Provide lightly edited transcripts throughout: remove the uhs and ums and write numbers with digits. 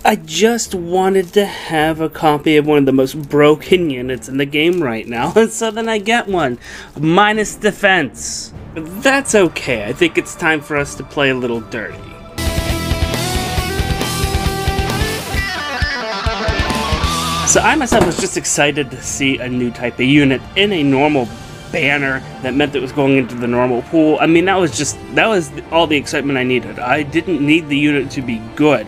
I just wanted to have a copy of one of the most broken units in the game right now, and so then I get one. Minus defense. But that's okay, I think it's time for us to play a little dirty. So I myself was just excited to see a new type of unit in a normal banner that meant that it was going into the normal pool. I mean, that was all the excitement I needed. I didn't need the unit to be good,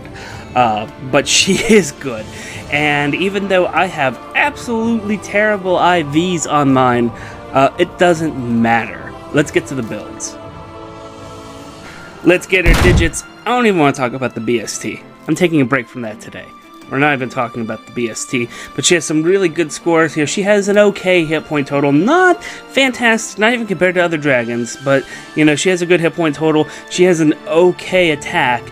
but she is good. And even though I have absolutely terrible IVs on mine, it doesn't matter. Let's get to the builds. Let's get her digits. I don't even want to talk about the BST. I'm taking a break from that today. We're not even talking about the BST, but she has some really good scores here. She has an okay hit point total, not fantastic, not even compared to other dragons, but, you know, she has a good hit point total. She has an okay attack,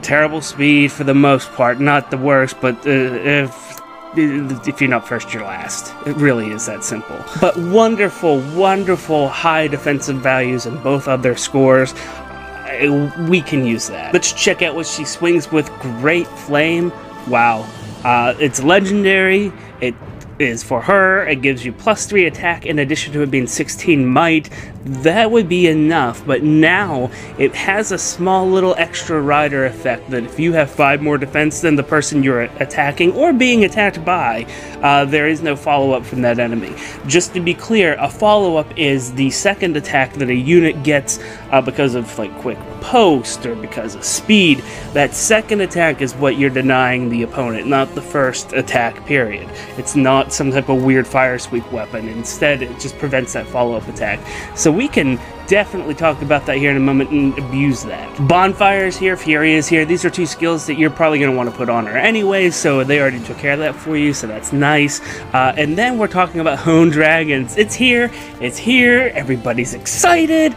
terrible speed for the most part, not the worst, but if you're not first, you're last. It really is that simple. But wonderful, wonderful high defensive values in both of their scores. We can use that. Let's check out what she swings with. Great Flame. Wow. It's legendary. It is for her. It gives you +3 attack in addition to it being 16 might. That would be enough, but now it has a small little extra rider effect that if you have 5 more defense than the person you're attacking or being attacked by, there is no follow-up from that enemy. Just to be clear, a follow-up is the second attack that a unit gets because of like quick post or because of speed. That second attack is what you're denying the opponent, not the first attack, period. It's not some type of weird fire sweep weapon. Instead, it just prevents that follow-up attack. So we can definitely talk about that here in a moment and abuse that. Bonfire is here, Fury is here. These are 2 skills that you're probably going to want to put on her anyway, so they already took care of that for you, so that's nice. And then we're talking about Honed Dragons. It's here, everybody's excited.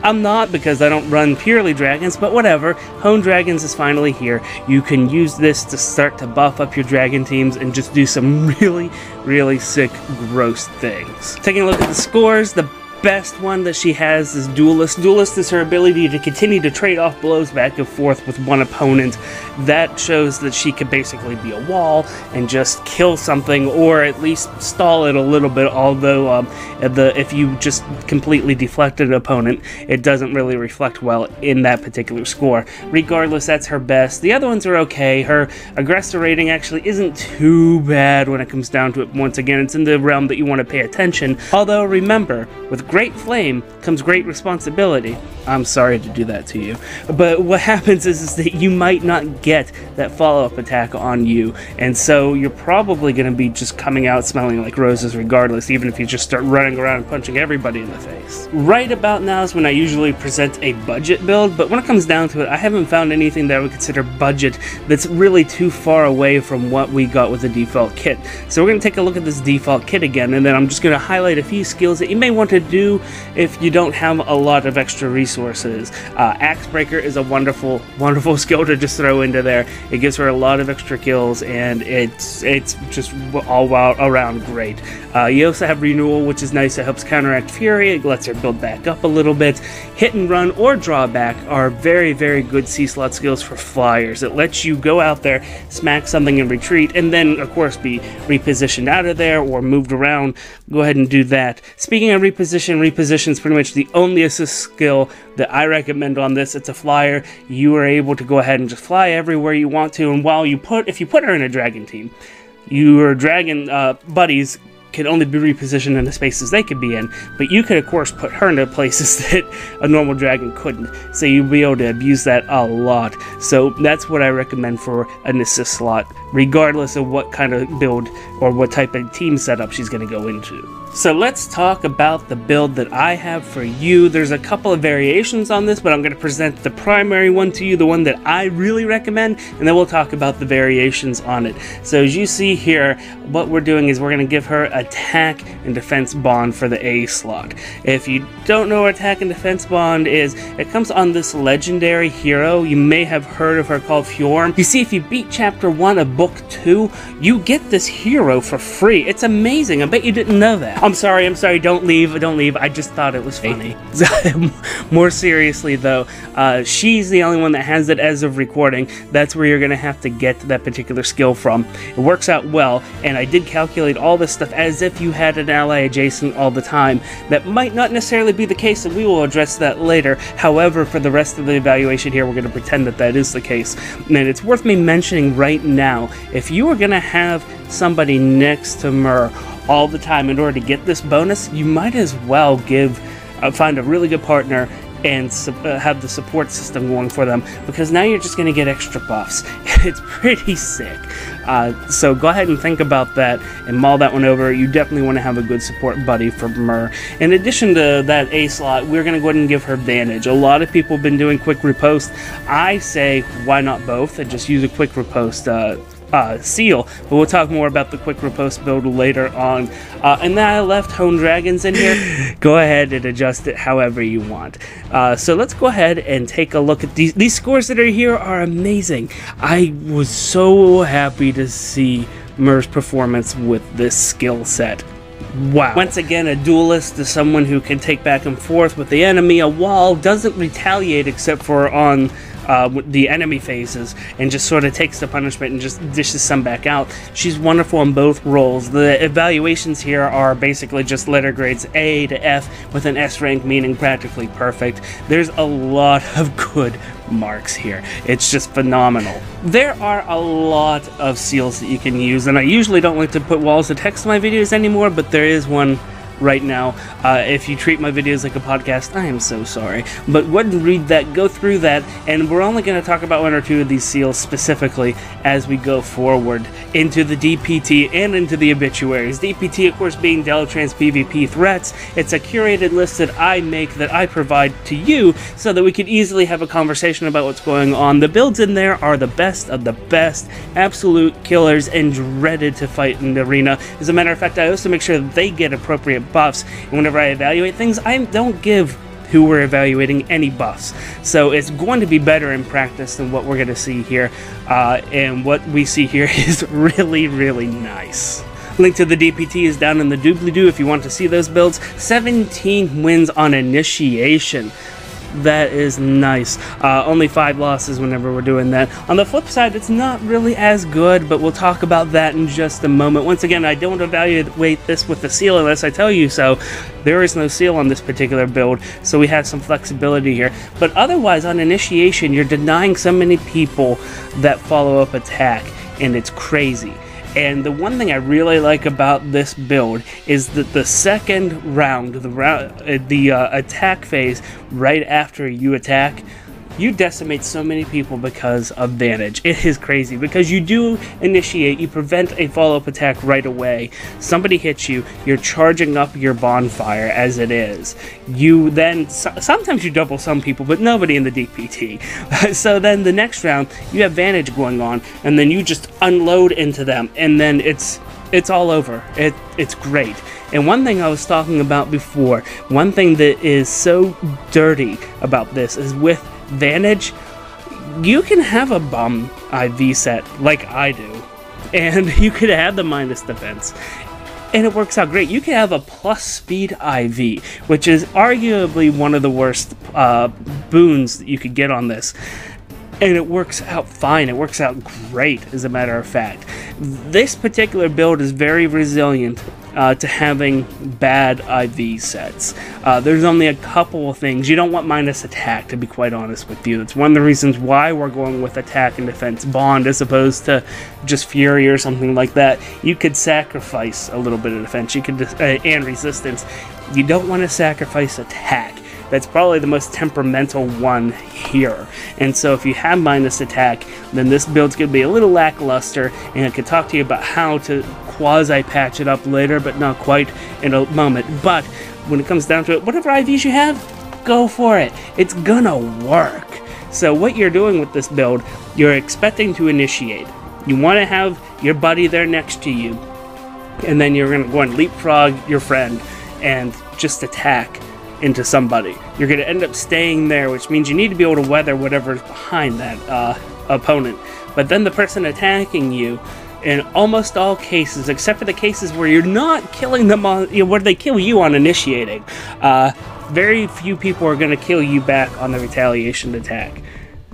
I'm not, because I don't run purely dragons, but whatever. Honed Dragons is finally here. You can use this to start to buff up your dragon teams and just do some really, really sick, gross things. Taking a look at the scores, the best one that she has is Duelist. Duelist is her ability to continue to trade off blows back and forth with one opponent. That shows that she could basically be a wall and just kill something, or at least stall it a little bit, although if you just completely deflected an opponent, it doesn't really reflect well in that particular score. Regardless, that's her best. The other ones are okay. Her aggressor rating actually isn't too bad when it comes down to it. Once again, it's in the realm that you want to pay attention. Although, remember, with Great Flame comes great responsibility. I'm sorry to do that to you, but what happens is that you might not get that follow-up attack on you, and so you're probably going to be just coming out smelling like roses regardless, even if you just start running around and punching everybody in the face. Right about now is when I usually present a budget build, but when it comes down to it, I haven't found anything that I would consider budget that's really too far away from what we got with the default kit. So we're going to take a look at this default kit again, and then I'm just going to highlight a few skills that you may want to do if you don't have a lot of extra resources. Axe Breaker is a wonderful, wonderful skill to just throw into there. It gives her a lot of extra kills, and it's just all around great. You also have Renewal, which is nice. It helps counteract Fury. It lets her build back up a little bit. Hit and Run or Drawback are very, very good C-slot skills for flyers. It lets you go out there, smack something and retreat, and then, of course, be repositioned out of there or moved around. Go ahead and do that. Speaking of reposition is pretty much the only assist skill that I recommend on this. It's a flyer. You are able to go ahead and just fly everywhere you want to, and if you put her in a dragon team, your dragon buddies can only be repositioned in the spaces they could be in, but you could of course put her into places that a normal dragon couldn't, so you'll be able to abuse that a lot. So that's what I recommend for an assist slot, regardless of what kind of build or what type of team setup she's going to go into. So let's talk about the build that I have for you. There's a couple of variations on this, but I'm going to present the primary one to you, the one that I really recommend, and then we'll talk about the variations on it. So as you see here, what we're doing is we're going to give her attack and defense bond for the A slot. If you don't know what attack and defense bond is, it comes on this legendary hero. You may have heard of her called Fjorm. You see, if you beat chapter 1 of book 2, you get this hero for free. It's amazing. I bet you didn't know that. I'm sorry, don't leave, I just thought it was funny. More seriously though, she's the only one that has it as of recording. That's where you're gonna have to get that particular skill from. It works out well, and I did calculate all this stuff as if you had an ally adjacent all the time. That might not necessarily be the case, and we will address that later. However, for the rest of the evaluation here, we're gonna pretend that that is the case. And it's worth me mentioning right now, if you are gonna have somebody next to Myrrh all the time in order to get this bonus, you might as well find a really good partner and have the support system going for them, because now you're just going to get extra buffs. It's pretty sick. So go ahead and think about that and mull that one over. You definitely want to have a good support buddy for Myrrh. In addition to that A slot, we're going to go ahead and give her Vantage. A lot of people have been doing quick riposte. I say, why not both, and just use a quick riposte seal, but we'll talk more about the quick riposte build later on. And then I left Hone Dragons in here. Go ahead and adjust it however you want. So let's go ahead and take a look at these scores that are here. Are amazing. I was so happy to see Myrrh's performance with this skill set. Wow. Once again, a duelist is someone who can take back and forth with the enemy. A wall doesn't retaliate except for on the enemy phases, and just sort of takes the punishment and just dishes some back out. She's wonderful in both roles. The evaluations here are basically just letter grades A to F, with an S rank meaning practically perfect. There's a lot of good marks here. It's just phenomenal. There are a lot of seals that you can use, and I usually don't like to put walls of text in my videos anymore, but there is one right now. If you treat my videos like a podcast, I am so sorry. But go ahead and read that, go through that, and we're only going to talk about one or two of these seals specifically as we go forward into the DPT and into the obituaries. DPT, of course, being Deltran's PvP threats. It's a curated list that I make, that I provide to you, so that we can easily have a conversation about what's going on. The builds in there are the best of the best, absolute killers, and dreaded to fight in the arena. As a matter of fact, I also make sure that they get appropriate buffs, and whenever I evaluate things, I don't give who we're evaluating any buffs. So it's going to be better in practice than what we're going to see here, and what we see here is really, really nice. Link to the DPT is down in the doobly-doo if you want to see those builds. 17 wins on initiation. That is nice. Only 5 losses whenever we're doing that. On the flip side, it's not really as good, but we'll talk about that in just a moment. Once again, I don't evaluate this with the seal unless I tell you so. There is no seal on this particular build, so we have some flexibility here. But otherwise, on initiation, you're denying so many people that follow-up attack, and it's crazy. And the one thing I really like about this build is that the second round, the attack phase right after you attack, you decimate so many people because of Vantage. It is crazy, because you do initiate, you prevent a follow-up attack right away. Somebody hits you, you're charging up your bonfire as it is. You then, sometimes you double some people, but nobody in the DPT. So then the next round, you have Vantage going on, and then you just unload into them, and then it's all over. It's great. And one thing I was talking about before, one thing that is so dirty about this is with Vantage, you can have a bum IV set like I do, and you could have the minus defense, and it works out great. You can have a plus speed IV, which is arguably one of the worst boons that you could get on this, and it works out fine. It works out great, as a matter of fact. This particular build is very resilient to having bad IV sets. There's only a couple of things. You don't want minus attack, to be quite honest with you. That's one of the reasons why we're going with attack and defense bond as opposed to just fury or something like that. You could sacrifice a little bit of defense, you could and resistance. You don't want to sacrifice attack. That's probably the most temperamental one here. And so if you have minus attack, then this build's going to be a little lackluster, and I could talk to you about how to quasi-patch it up later, but not quite in a moment. But when it comes down to it, whatever IVs you have, go for it. It's gonna work. So what you're doing with this build, you're expecting to initiate. You want to have your buddy there next to you, and then you're going to go and leapfrog your friend and just attack into somebody. You're going to end up staying there, which means you need to be able to weather whatever's behind that opponent. But then the person attacking you in almost all cases, except for the cases where you're not killing them on, where they kill you on initiating. Very few people are going to kill you back on the retaliation attack.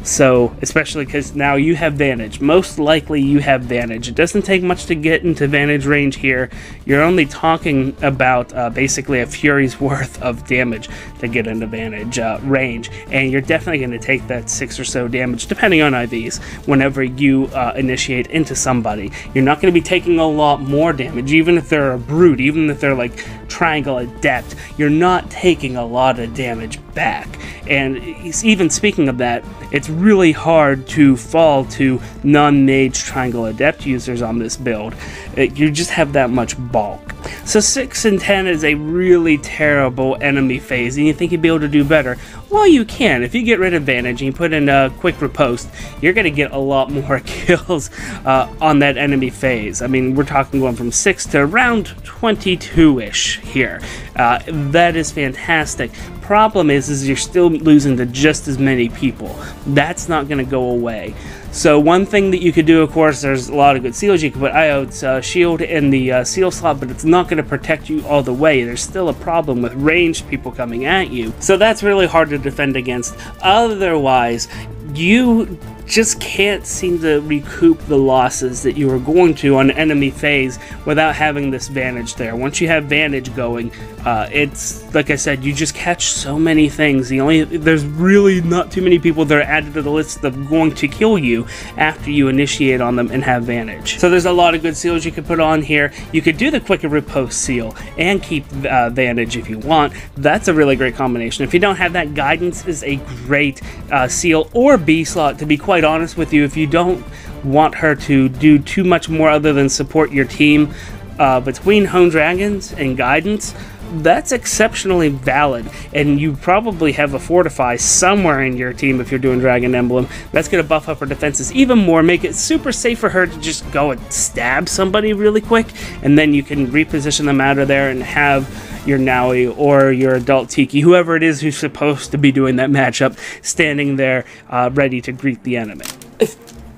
So, especially because now you have Vantage. Most likely you have Vantage. It doesn't take much to get into Vantage range here. You're only talking about basically a Fury's worth of damage to get into Vantage range. And you're definitely going to take that 6 or so damage, depending on IVs, whenever you initiate into somebody. You're not going to be taking a lot more damage, even if they're a Brute, even if they're like Triangle Adept. You're not taking a lot of damage back. And even speaking of that, it's really hard to fall to non-mage Triangle Adept users on this build. You just have that much bulk. So 6 and 10 is a really terrible enemy phase, and you think you'd be able to do better. Well, you can. If you get rid of Vantage and you put in a quick riposte, you're going to get a lot more kills on that enemy phase. I mean, we're talking going from 6 to around 22-ish here. That is fantastic. Problem is you're still losing to just as many people. That's not going to go away. So one thing that you could do, of course, there's a lot of good seals. You can put Iot's shield in the seal slot, but it's not going to protect you all the way. There's still a problem with ranged people coming at you. So that's really hard to defend against. Otherwise, you just can't seem to recoup the losses that you were going to on enemy phase without having this Vantage there. Once you have Vantage going, it's like I said, you just catch so many things. There's really not too many people that are added to the list of going to kill you after you initiate on them and have Vantage. So there's a lot of good seals you could put on here. You could do the quick riposte seal and keep Vantage if you want. That's a really great combination. If you don't have that, Guidance is a great seal or B slot, to be quite honest with you. If you don't want her to do too much more other than support your team, between Hone Dragons and Guidance, that's exceptionally valid, and you probably have a Fortify somewhere in your team if you're doing Dragon Emblem. That's going to buff up her defenses even more, make it super safe for her to just go and stab somebody really quick, and then you can reposition them out of there and have your Naui or your Adult Tiki, whoever it is who's supposed to be doing that matchup, standing there ready to greet the enemy.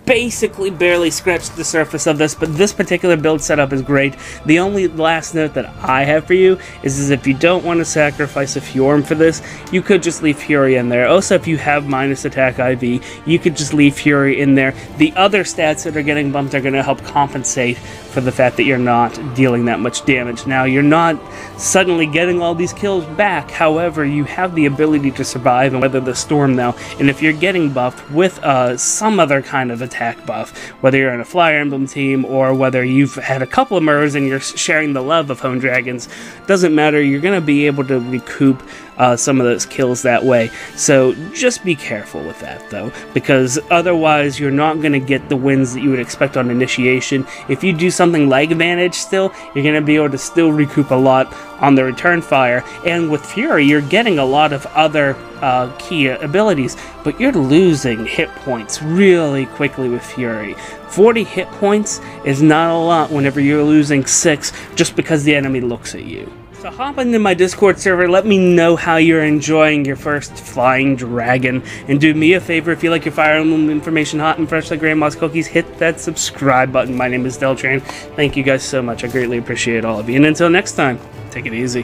Basically barely scratched the surface of this, but this particular build setup is great. The only last note that I have for you is if you don't want to sacrifice a Fjorm for this, you could just leave Fury in there. Also, if you have minus attack IV, you could just leave Fury in there. The other stats that are getting bumped are going to help compensate for the fact that you're not dealing that much damage. Now, you're not suddenly getting all these kills back, however, you have the ability to survive and weather the storm now, and if you're getting buffed with some other kind of attack buff, whether you're in a Fire Emblem team or whether you've had a couple of Myrrhs and you're sharing the love of Hone Dragons, doesn't matter, you're going to be able to recoup some of those kills that way. So just be careful with that though, because otherwise you're not going to get the wins that you would expect on initiation. If you do something like Vantage still, you're going to be able to still recoup a lot on the return fire, and with Fury you're getting a lot of other key abilities, but you're losing hit points really quickly with Fury. 40 hit points is not a lot whenever you're losing 6 just because the enemy looks at you. So hop into my Discord server, let me know how you're enjoying your first flying dragon, and do me a favor, if you like your Fire Emblem information hot and fresh like Grandma's cookies, hit that subscribe button. My name is Deltran. Thank you guys so much, I greatly appreciate all of you, and until next time, take it easy.